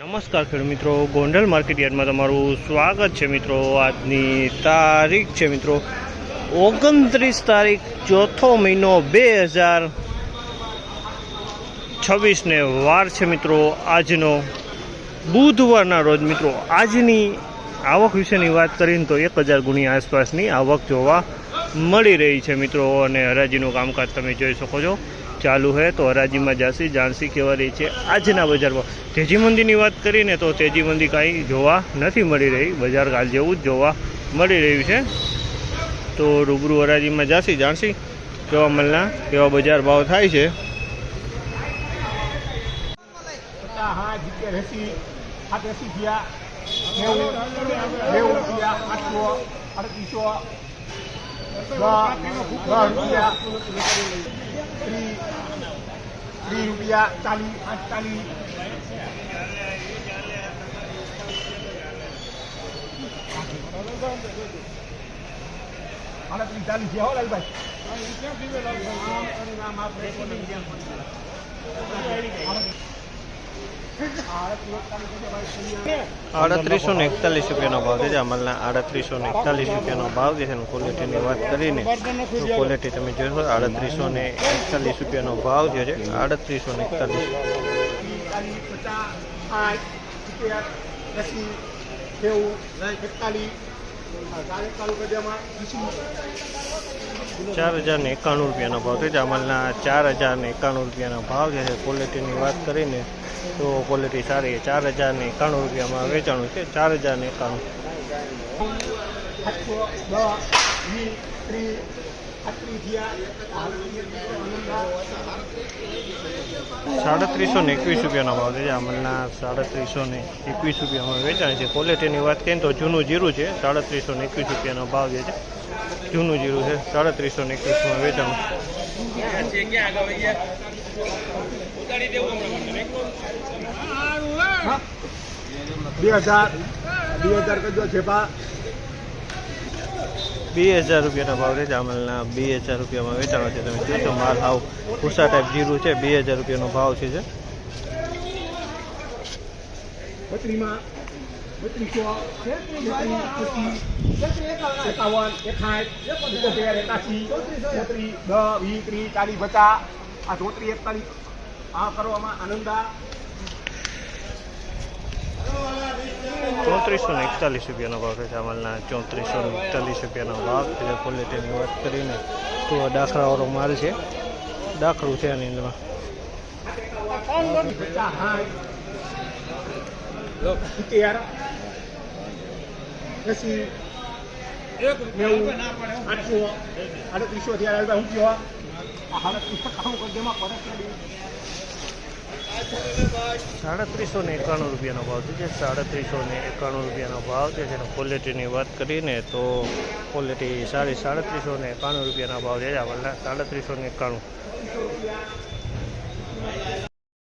નમસ્કાર ખેડૂત મિત્રો, ગોંડલ માર્કેટ યાર્ડમાં તમારું સ્વાગત છે મિત્રો। આજની તારીખ છે મિત્રો 29 તારીખ ચોથો મહિનો 2026 ને વાર છે મિત્રો આજનો બુધવારના રોજ મિત્રો। આજની આવક વિશેની વાત કરીને તો 1000 ગુણી આસપાસની આવક જોવા મળી રહી છે મિત્રો। અને હરાજીનું કામકાજ તમે જોઈ શકો છો ચાલુ है। तो हराजी में जासी जानसी केवा रही है आजना बजार में। तेजी मंदी की बात करिए तो तेजी मंदी कहीं जोवा नहीं मળી रही, बजार काल जेवुं ज जोवा मળી रह्युं छे। तो रूबरू हराजी में जासी जानसी केवा मलना केवा बजार भाव थाय छे। ₹40 48 है हो लाल भाई 3841 રૂપિયાનો ભાવ છે। અમલના 3841 રૂપિયાનો ભાવ છે। ક્વોલિટીની વાત કરીને તો ક્વોલિટી તમે જોશો 3841 રૂપિયાનો ભાવ છે। 3841 4091 રૂપિયાનો ભાવ છે। અમલના 4091 રૂપિયાનો ભાવ છે। ક્વોલિટીની વાત કરીને તો ક્વોલિટી સારી है। 4091 રૂપિયામાં વેચાણું છે। 4091 3721 રૂપિયાનો ભાવ છે। અમલના 3721 રૂપિયામાં વેચાણ છે। ક્વોલિટીની વાત કરીએ તો જૂનું જીરું છે। 3721 રૂપિયાનો ભાવ જે છે જૂનું જીરું છે। 3721માં વેચાણ। 2000 કરજો છે પા 2000 રૂપિયાનો ભાવ છે। અમલના 2000 રૂપિયામાં વેચાણ છે। તમે જોશો માલ હાવ ભૂસા ટાઈપ જીરું છે। 2000 રૂપિયાનો ભાવ છે। બત્રીમાં 3441 રૂપિયાનો ભાવ છે। અમલના 3441 રૂપિયાનો ભાવ છે। ક્વોલિટીની વાત કરીને તો ડાખરાવાળો માલ છે। ડાખરું છે આની અંદરમાં। ₹3791 રૂપિયાનો ભાવ છે। 3791 રૂપિયાનો ભાવ છે। ક્વોલિટીની વાત કરીને તો ક્વોલિટી સારી। 3791 રૂપિયાના ભાવ છે। 3791